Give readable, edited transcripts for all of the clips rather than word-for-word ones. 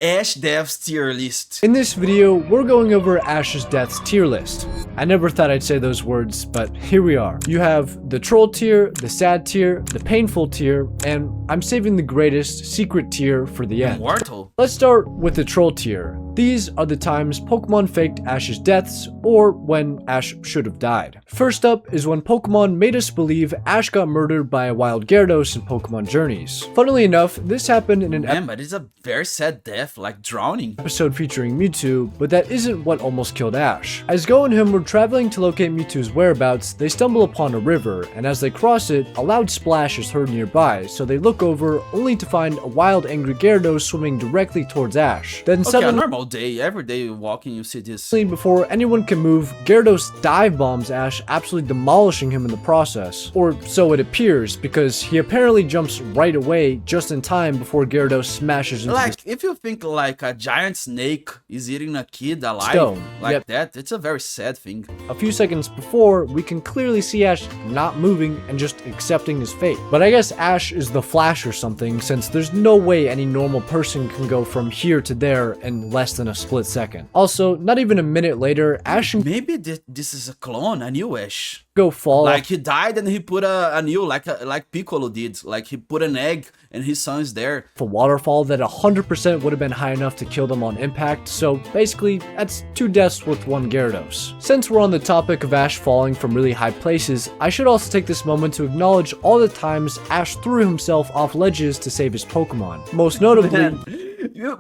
Ash Death's tier list. In this video, we're going over Ash's deaths tier list. I never thought I'd say those words, but here we are. You have the troll tier, the sad tier, the painful tier, and I'm saving the greatest secret tier for the end. Immortal. Let's start with the troll tier. These are the times Pokemon faked Ash's deaths, or when Ash should have died. First up is when Pokemon made us believe Ash got murdered by a wild Gyarados in Pokemon Journeys. Funnily enough, this happened in an Man, but it's a very sad death, like drowning. episode featuring Mewtwo, but that isn't what almost killed Ash. As Go and him were traveling to locate Mewtwo's whereabouts, they stumble upon a river, and as they cross it, a loud splash is heard nearby, so they look over, only to find a wild angry Gyarados swimming directly towards Ash. Then Okay, a suddenly, normal day, every day walking you see this. before anyone can move, Gyarados dive bombs Ash, absolutely demolishing him in the process. Or so it appears, because he apparently jumps right away, just in time before Gyarados smashes into Like, if you think like a giant snake is eating a kid alive, Stone. like Yep. that, it's a very sad thing. A few seconds before, we can clearly see Ash not moving and just accepting his fate. But I guess Ash is the Flash or something, since there's no way any normal person can go from here to there in less than a split second. Also, not even a minute later, Ash and Maybe this is a clone, a new Ash. Go fall Like off he died and he put a new, like Piccolo did. Like he put an egg and his son is there. a waterfall that 100% would have been high enough to kill them on impact, so basically, that's 2 deaths with 1 Gyarados. Since we're on the topic of Ash falling from really high places, I should also take this moment to acknowledge all the times Ash threw himself off ledges to save his Pokemon. Most notably, Man,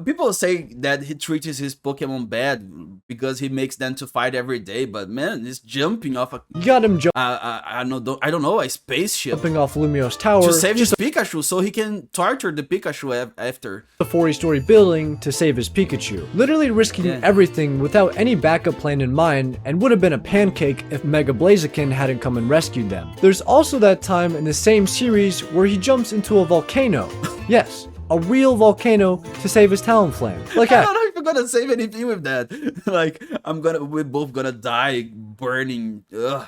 people say that he treats his Pokemon bad because he makes them to fight every day, but man, he's jumping off a you got him I don't know, a spaceship jumping off Lumio's tower to save his Pikachu so he can torture the Pikachu after. a 40-story building to save his Pikachu. Literally risking everything without any backup plan in mind, and would have been a pancake if Mega Blaziken hadn't come and rescued them. There's also that time in the same series where he jumps into a volcano. Yes, a real volcano to save his Talonflame. Like I don't know if you're gonna save anything with that. Like, we're both gonna die burning. Ugh.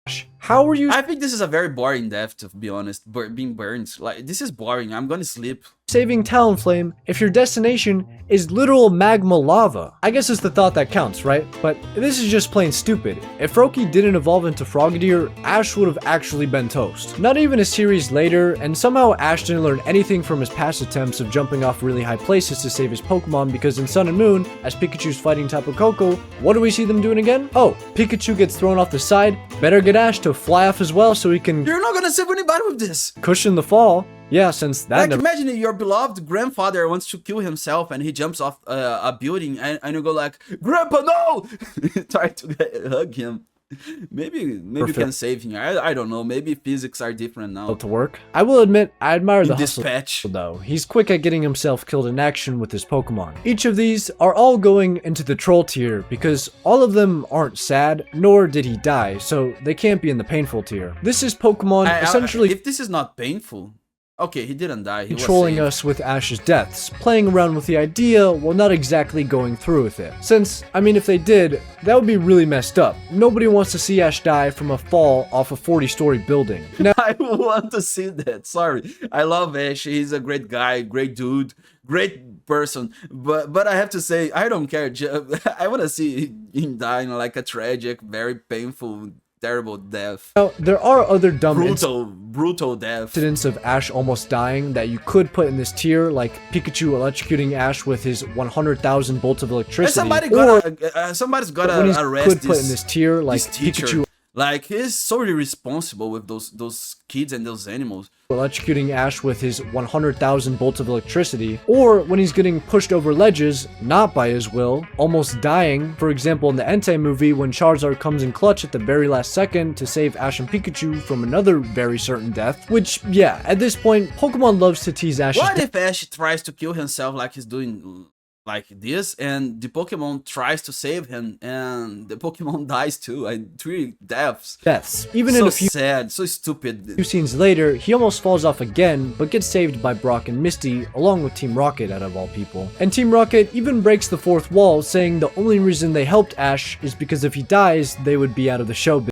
Ash, how are you I think this is a very boring death, to be honest. Being burned. Like, this is boring. I'm gonna sleep. saving Talonflame if your destination is literal magma lava? I guess it's the thought that counts, right? But this is just plain stupid. If Froakie didn't evolve into Frogadier, Ash would have actually been toast. Not even a series later, and somehow Ash didn't learn anything from his past attempts of jumping off really high places to save his Pokemon, because in Sun and Moon, as Pikachu's fighting Tapu Koko, what do we see them doing again? Oh, Pikachu gets thrown off the side, better get Ash to fly off as well so he can You're not gonna save anybody with this. cushion the fall. Yeah, since that Like, never imagine if your beloved grandfather wants to kill himself and he jumps off a building and you go like, Grandpa, no! Try to hug him. Maybe you can save him. I don't know. Maybe physics are different now. to work. I will admit, I admire the hustle Dispatch. though. He's quick at getting himself killed in action with his Pokemon. Each of these are all going into the troll tier because all of them aren't sad, nor did he die, so they can't be in the painful tier. This is Pokemon essentially If this is not painful, okay, he didn't die. He was controlling saved. us with Ash's deaths, playing around with the idea while not exactly going through with it. Since, I mean, if they did, that would be really messed up. Nobody wants to see Ash die from a fall off a 40-story building. Now, I want to see that. Sorry, I love Ash. He's a great guy, great dude, great person. But I have to say, I don't care. I want to see him dying like a tragic, very painful, terrible death. there are other dumb Brutal death. incidents of Ash almost dying that you could put in this tier, like Pikachu electrocuting Ash with his 100,000 bolts of And electricity. somebody's gotta when he arrest could put in this tier, like this teacher. Pikachu Like, he's so irresponsible with those kids and those animals. electrocuting Ash with his 100,000 bolts of electricity, or when he's getting pushed over ledges, not by his will, almost dying, for example in the Entei movie when Charizard comes in clutch at the very last second to save Ash and Pikachu from another very certain death, which, yeah, at this point, Pokemon loves to tease Ash's What if Ash tries to kill himself like he's doing like this, and the Pokemon tries to save him, and the Pokemon dies too? 3 deaths. deaths. Even So in a few sad, so stupid. scenes later, he almost falls off again, but gets saved by Brock and Misty, along with Team Rocket out of all people. And Team Rocket even breaks the fourth wall, saying the only reason they helped Ash is because if he dies, they would be out of the show.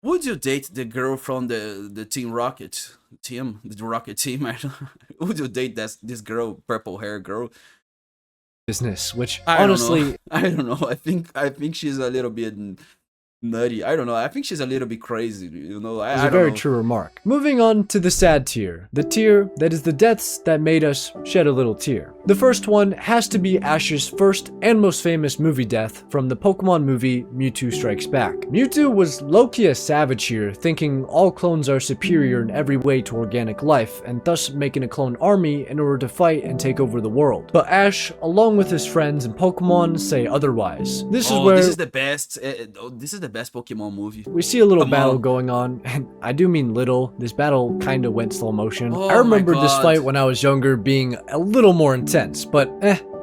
Would you date the girl from the Team Rocket team, the Rocket team? Would you date this girl, purple hair girl? business, which I don't know. honestly I don't know. I think she's a little bit nutty. I don't know. I think she's a little bit crazy. is a I don't very know. true remark. Moving on to the sad tier. The tier that is the deaths that made us shed a little tear. The first one has to be Ash's first and most famous movie death from the Pokemon movie Mewtwo Strikes Back. Mewtwo was low-key a savage here, thinking all clones are superior in every way to organic life, and thus making a clone army in order to fight and take over the world. But Ash, along with his friends and Pokemon, say otherwise. This is where this is the best. This is the best Pokemon movie. we see a little Come battle on. going on, and I do mean little. This battle kinda went slow motion. Oh I remember my this God. fight when I was younger being a little more intense, but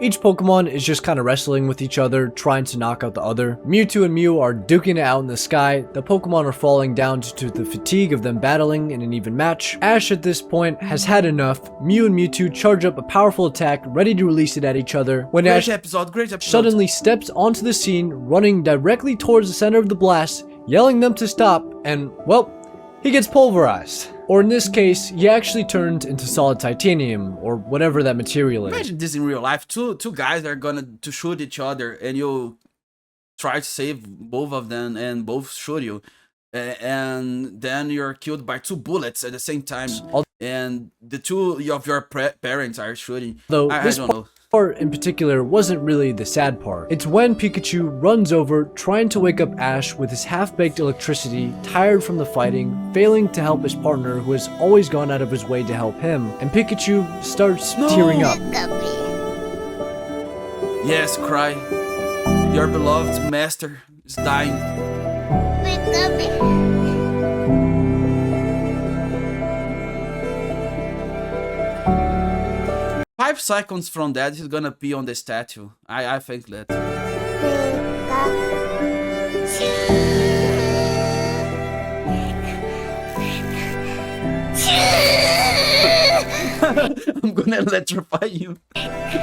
each Pokemon is just kinda wrestling with each other, trying to knock out the other. Mewtwo and Mew are duking it out in the sky, the Pokemon are falling down due to the fatigue of them battling in an even match. Ash at this point has had enough. Mew and Mewtwo charge up a powerful attack, ready to release it at each other, when Ash Great episode. suddenly steps onto the scene, running directly towards the center of the blast, yelling them to stop, and, well, he gets pulverized. Or in this case, he actually turned into solid titanium, or whatever that material is. Imagine this in real life. Two guys are gonna to shoot each other, and you try to save both of them, and both shoot you, and then you're killed by 2 bullets at the same time, and the 2 of your parents are shooting. Though I this don't know. part in particular wasn't really the sad part. It's when Pikachu runs over, trying to wake up Ash with his half-baked electricity, tired from the fighting, failing to help his partner who has always gone out of his way to help him, and Pikachu starts tearing up. Yes, cry. Your beloved master is dying. 5 seconds from that, he's gonna pee on the statue. I think that. I'm gonna electrify you.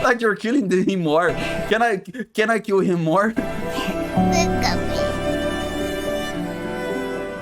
Like you're killing him more. Can I kill him more?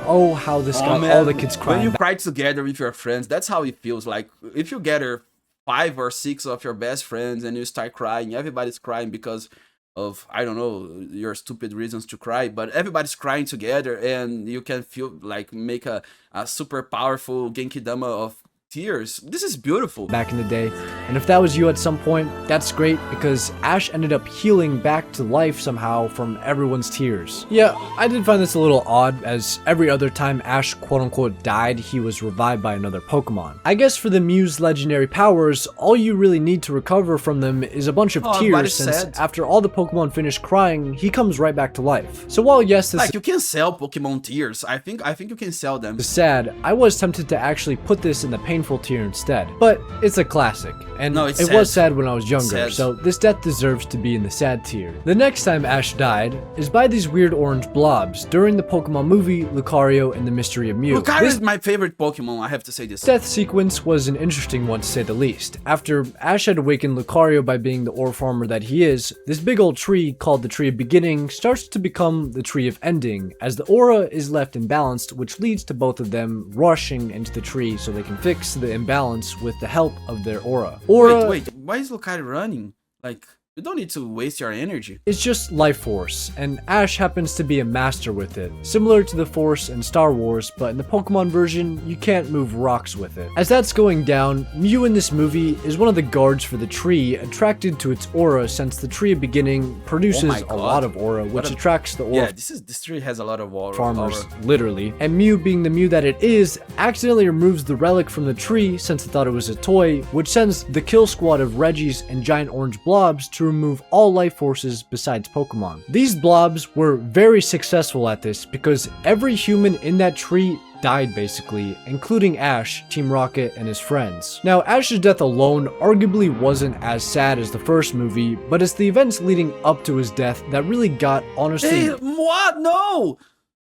Oh, how this got all the kids When crying. you cry together with your friends, that's how it feels. Like if you gather 5 or 6 of your best friends and you start crying, everybody's crying because of, I don't know, your stupid reasons to cry, but everybody's crying together, and you can feel like make a super powerful Genki Dama of tears. This is beautiful. Back in the day, and if that was you at some point, that's great because Ash ended up healing back to life somehow from everyone's tears. Yeah, I did find this a little odd, as every other time Ash quote-unquote died, he was revived by another Pokemon. I guess for the Mew's legendary powers, all you really need to recover from them is a bunch of tears, since sad. after all the Pokemon finish crying, he comes right back to life. So while yes, this Like you can sell Pokemon tears. I think you can sell them. is sad, I was tempted to actually put this in the painful tier instead, but it's a classic, and No, it's it sad. was sad when I was younger, Sad. so this death deserves to be in the sad tier. The next time Ash died is by these weird orange blobs during the Pokemon movie Lucario and the Mystery of Mew. Lucario This is my favorite Pokemon, I have to say this. death sequence was an interesting one to say the least. After Ash had awakened Lucario by being the ore farmer that he is, this big old tree called the Tree of Beginning starts to become the Tree of Ending, as the aura is left imbalanced, which leads to both of them rushing into the tree so they can fix the imbalance with the help of their aura. Aura Wait, why is Lucario running? Like, you don't need to waste your energy. is just life force, and Ash happens to be a master with it, similar to the Force in Star Wars, but in the Pokemon version, you can't move rocks with it. As that's going down, Mew in this movie is one of the guards for the tree, attracted to its aura since the Tree of Beginning produces Oh my a God. lot of aura, which attracts the aura Yeah, this tree has a lot of aura. farmers, literally. And Mew, being the Mew that it is, accidentally removes the relic from the tree since it thought it was a toy, which sends the kill squad of Regis and giant orange blobs to remove all life forces besides Pokemon. These blobs were very successful at this because every human in that tree died basically, including Ash, Team Rocket, and his friends. Now, Ash's death alone arguably wasn't as sad as the first movie, but it's the events leading up to his death that really got, honestly, Hey, what? No!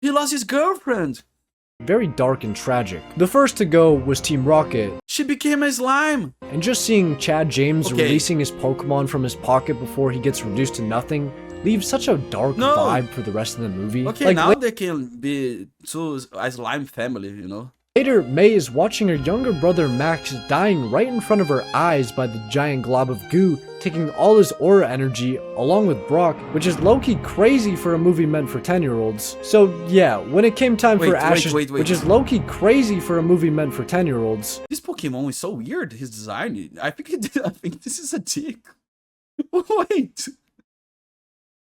He lost his girlfriend. very dark and tragic. The first to go was Team Rocket, She became a slime. and just seeing Chad James Okay. releasing his Pokemon from his pocket before he gets reduced to nothing leaves such a dark No. vibe for the rest of the movie. Okay, Like, now they can be two a slime family, you know? Later, May is watching her younger brother Max dying right in front of her eyes by the giant glob of goo, taking all his aura energy along with Brock, which is low-key crazy for a movie meant for 10-year-olds. So yeah, when it came time for Ash's, which is low-key crazy for a movie meant for 10-year-olds. This Pokemon is so weird, his design. I think this is a dick. Wait.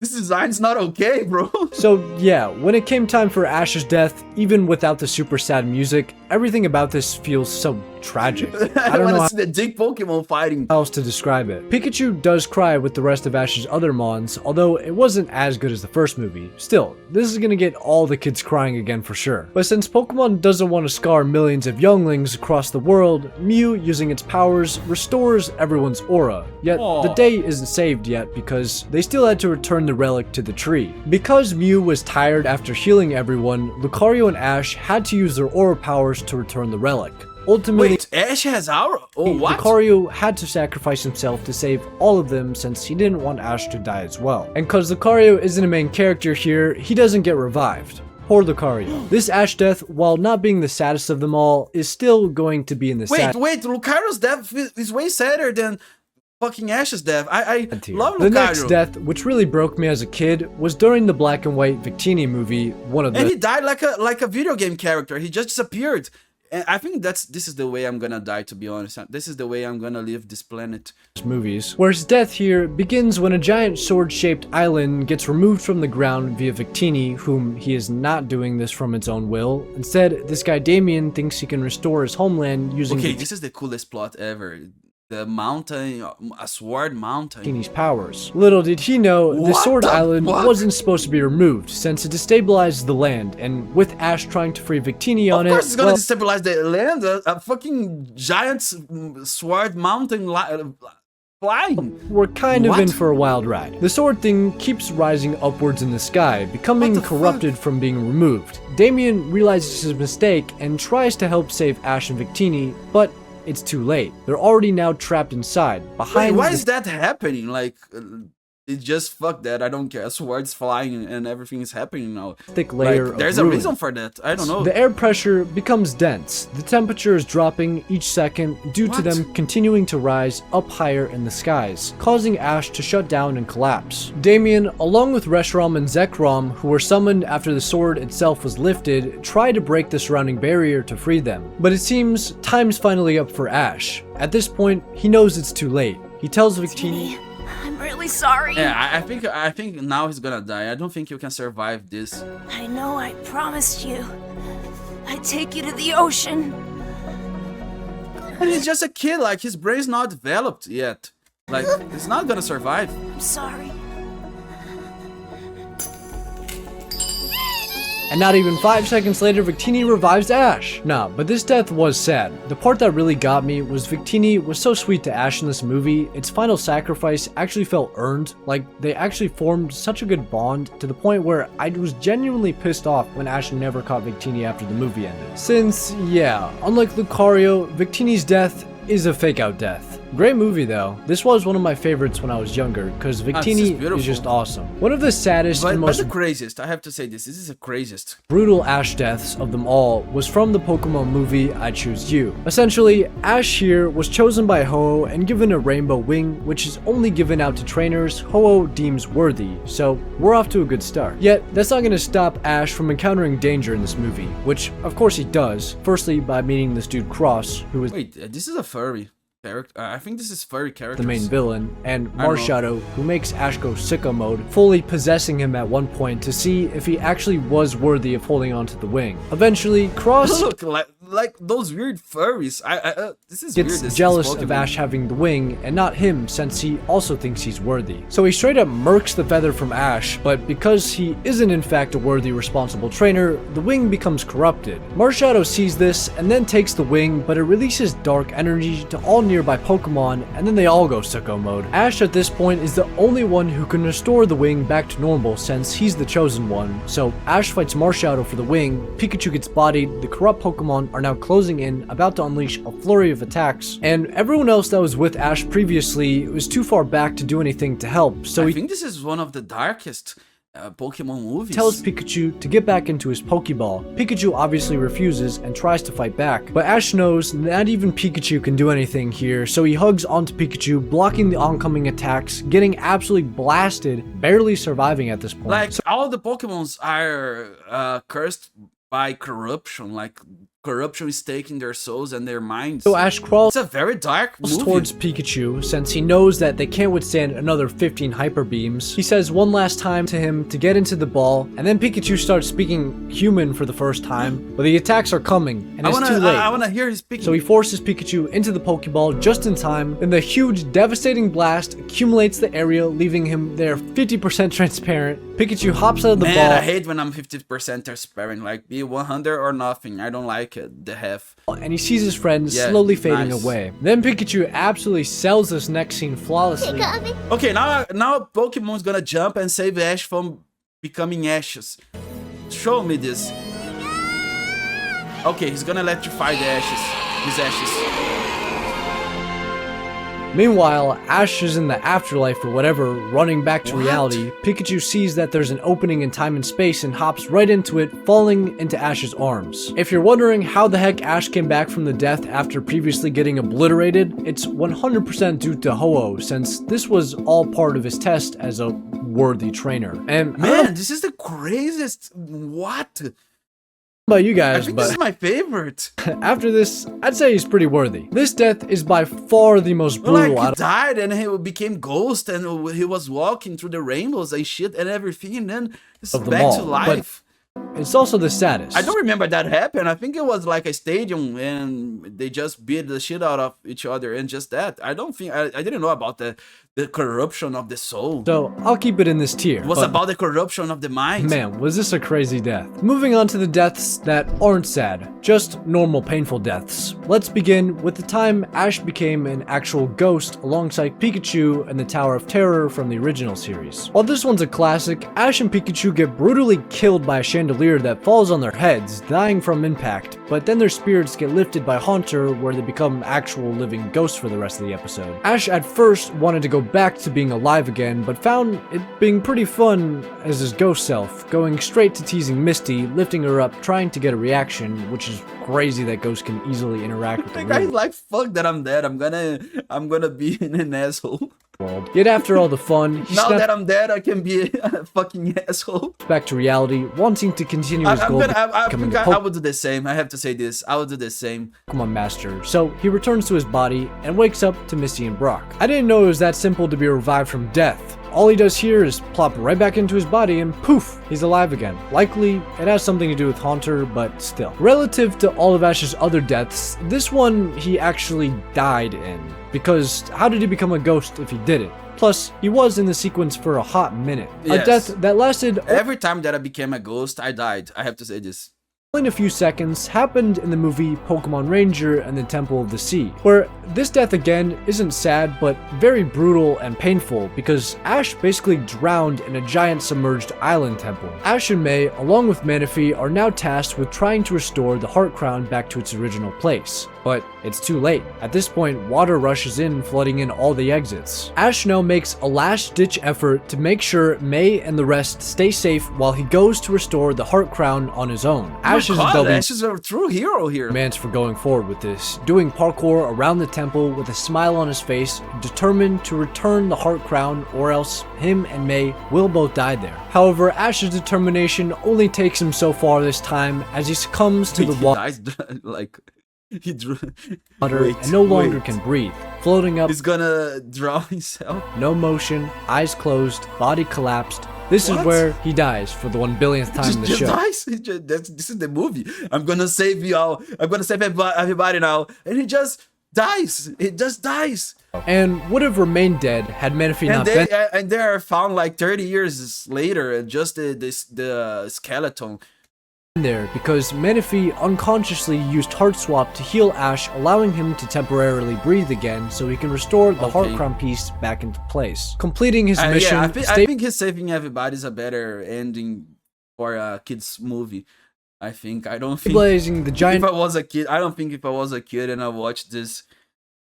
This design's not okay, bro. So yeah, when it came time for Ash's death, even without the super sad music, everything about this feels so tragic. I don't know how see the dick Pokemon fighting. How else to describe it. Pikachu does cry with the rest of Ash's other Mons, although it wasn't as good as the first movie. Still, this is gonna get all the kids crying again for sure. But since Pokemon doesn't want to scar millions of younglings across the world, Mew, using its powers, restores everyone's aura. Yet, the day isn't saved yet because they still had to return the relic to the tree. Because Mew was tired after healing everyone, Lucario and Ash had to use their aura powers to return the relic. Ultimately, wait, Ash has aura? Oh, what? Lucario had to sacrifice himself to save all of them since he didn't want Ash to die as well. And cause Lucario isn't a main character here, he doesn't get revived. Poor Lucario. This Ash death, while not being the saddest of them all, is still going to be in the Wait, Lucario's death is way sadder than fucking Ash's death. I love Lucario. The next death, which really broke me as a kid, was during the black and white Victini movie, and he died like a video game character. He just disappeared. And I think this is the way I'm gonna die, to be honest. This is the way I'm gonna leave this planet. Movies. Where his death here begins when a giant sword-shaped island gets removed from the ground via Victini, whom he is not doing this from its own will. Instead, this guy Damien thinks he can restore his homeland using this is the coolest plot ever. The mountain, a sword mountain. Victini's powers. Little did he know, the sword island wasn't supposed to be removed, since it destabilized the land, and with Ash trying to free Victini on it. Of course it's gonna destabilize the land. A fucking giant sword mountain flying. We're kind of in for a wild ride. The sword thing keeps rising upwards in the sky, becoming corrupted from being removed. Damien realizes his mistake and tries to help save Ash and Victini, but it's too late. They're already now trapped inside. Wait, why is that happening? Like, it's just fuck that. I don't care. Swords flying and everything is happening now. Thick layer of there's a reason for that. I don't know. The air pressure becomes dense. The temperature is dropping each second due to them continuing to rise up higher in the skies, causing Ash to shut down and collapse. Damien, along with Reshiram and Zekrom, who were summoned after the sword itself was lifted, try to break the surrounding barrier to free them. But it seems time's finally up for Ash. At this point, he knows it's too late. He tells Victini, I'm really sorry. Yeah, I think now he's gonna die. I don't think you can survive this. I know I promised you. I'd take you to the ocean. And he's just a kid, like his brain's not developed yet. Like, he's not gonna survive. I'm sorry. And not even 5 seconds later, Victini revives Ash. Nah, but this death was sad. The part that really got me was Victini was so sweet to Ash in this movie. Its final sacrifice actually felt earned. Like, they actually formed such a good bond to the point where I was genuinely pissed off when Ash never caught Victini after the movie ended. Since, yeah, unlike Lucario, Victini's death is a fake out death. Great movie though. This was one of my favorites when I was younger because Victini is just awesome. One of the saddest and most the craziest, I have to say this is the craziest. Brutal Ash deaths of them all was from the Pokemon movie I Choose You. Essentially, Ash here was chosen by Ho-Oh and given a rainbow wing, which is only given out to trainers Ho-Oh deems worthy, so we're off to a good start. Yet, that's not going to stop Ash from encountering danger in this movie, which of course he does, firstly by meeting this dude Cross, who is this is a furry character. I think this is furry character. The main villain, and Marshadow, who makes Ash go sicko mode, fully possessing him at one point to see if he actually was worthy of holding onto the wing. Eventually, Cross look like those weird furries. This is gets weird. Jealous of Ash having the wing and not him, since he also thinks he's worthy. So he straight up murks the feather from Ash, but because he isn't in fact a worthy responsible trainer, the wing becomes corrupted. Marshadow sees this and then takes the wing, but it releases dark energy to all nearby Pokemon, and then they all go sicko mode. Ash at this point is the only one who can restore the wing back to normal since he's the chosen one. So Ash fights Marshadow for the wing, Pikachu gets bodied, the corrupt Pokemon are now closing in, about to unleash a flurry of attacks, and everyone else that was with Ash previously was too far back to do anything to help, so I think this is one of the darkest Pokemon movies. Tells Pikachu to get back into his Pokeball. Pikachu obviously refuses and tries to fight back, but Ash knows not even Pikachu can do anything here, so he hugs onto Pikachu, blocking the oncoming attacks, getting absolutely blasted, barely surviving at this point. Like, all the Pokemons are cursed by corruption, like corruption is taking their souls and their minds. So Ash crawls It's a very dark movie. towards Pikachu since he knows that they can't withstand another 15 hyper beams. He says one last time to him to get into the ball, and then Pikachu starts speaking human for the first time, but the attacks are coming, and it's too late. I wanna hear his speaking. So he forces Pikachu into the Pokeball just in time, then the huge devastating blast accumulates the area, leaving him there 50% transparent. Pikachu hops out of the Man, ball I hate when I'm 50% transparent, like be 100 or nothing. I don't like it, the half. and he sees his friend Yeah, slowly fading nice. away. Then Pikachu absolutely sells this next scene flawlessly. Okay, now Pokemon's gonna jump and save Ash from becoming ashes. Show me this. Okay, he's gonna electrify the ashes. His ashes. Meanwhile, Ash is in the afterlife or whatever, running back to What? reality. Pikachu sees that there's an opening in time and space and hops right into it, falling into Ash's arms. If you're wondering how the heck Ash came back from the death after previously getting obliterated, it's 100% due to Ho-Oh, since this was all part of his test as a worthy trainer. And I don't know Man, this is the craziest. What? about you I guys, think this but is my favorite. after this, I'd say he's pretty worthy. This death is by far the most Like, brutal out he of died and he became ghost and he was walking through the rainbows and shit and everything, and then he's Of them back to all, but- life. It's also the saddest. I don't remember that happened. I think it was like a stadium and they just beat the shit out of each other and just that. I don't think I didn't know about the corruption of the soul. So, I'll keep it in this tier. It was but- about the corruption of the mind. Man, was this a crazy death. Moving on to the deaths that aren't sad, just normal painful deaths. Let's begin with the time Ash became an actual ghost alongside Pikachu and the Tower of Terror from the original series. While this one's a classic, Ash and Pikachu get brutally killed by a chandelier that falls on their heads, dying from impact, but then their spirits get lifted by Haunter where they become actual living ghosts for the rest of the episode. Ash at first wanted to go back to being alive again, but found it being pretty fun as his ghost self, going straight to teasing Misty, lifting her up, trying to get a reaction, which is crazy that ghosts can easily interact with the The guy's real like, fuck that I'm dead. I'm gonna be an asshole. world. Yet after all the fun, he Now snaps that I'm dead, I can be a fucking asshole. back to reality, wanting to continue his goal of becoming a I would do the same. I have to say this. I would do the same. Pokemon Master. So he returns to his body and wakes up to Misty and Brock. I didn't know it was that simple to be revived from death. All he does here is plop right back into his body and poof, he's alive again. Likely, it has something to do with Haunter, but still. Relative to all of Ash's other deaths, this one he actually died in. Because how did he become a ghost if he didn't? Plus, he was in the sequence for a hot minute. A Yes. death that lasted Every time that I became a ghost, I died. I have to say this. in a few seconds happened in the movie Pokemon Ranger and the Temple of the Sea, where this death again isn't sad but very brutal and painful because Ash basically drowned in a giant submerged island temple. Ash and May, along with Manaphy, are now tasked with trying to restore the Heart Crown back to its original place. But it's too late. At this point, water rushes in, flooding in all the exits. Ash now makes a last-ditch effort to make sure May and the rest stay safe while he goes to restore the Heart Crown on his own. Ash is doubling Ash is a true hero here. commands for going forward with this, doing parkour around the temple with a smile on his face, determined to return the Heart Crown or else him and May will both die there. However, Ash's determination only takes him so far this time as he succumbs to the He water dies, like he drew. and no longer can breathe, floating up, He's gonna drown himself. no motion, eyes closed, body collapsed. This is What? where he dies for the 1 billionth time in the Just show. dies. This is the movie. I'm gonna save you all. I'm gonna save everybody now, and he just dies. It just dies. And would have remained dead had Manaphy not been And they are found like 30 years later, and just the skeleton. there because Manaphy unconsciously used Heart Swap to heal Ash, allowing him to temporarily breathe again so he can restore the Heart Okay. Crown piece back into place. Completing his mission, Yeah, I think his saving everybody is a better ending for a kids movie. I don't think. blazing the giant If I was a kid, I don't think if I was a kid and I watched this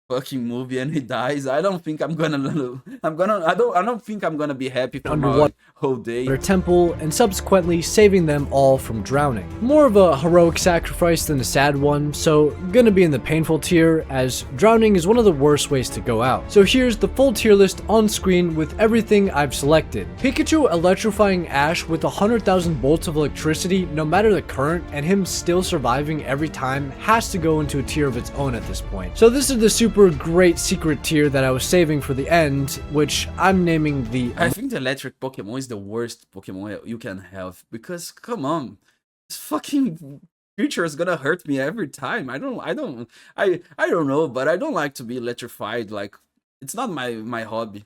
fucking movie and he dies, I don't think I'm gonna I don't think I'm gonna be happy for my Underwater whole day. temple and subsequently saving them all from drowning. More of a heroic sacrifice than a sad one, so gonna be in the painful tier, as drowning is one of the worst ways to go out. So here's the full tier list on screen with everything I've selected. Pikachu electrifying Ash with 100,000 volts of electricity no matter the current, and him still surviving every time, has to go into a tier of its own at this point. So this is the super great secret tier that I was saving for the end, which I'm naming the I think the electric Pokemon is the worst Pokemon you can have, because come on, this fucking creature is gonna hurt me every time. I don't know, but I don't like to be electrified. Like, it's not my hobby.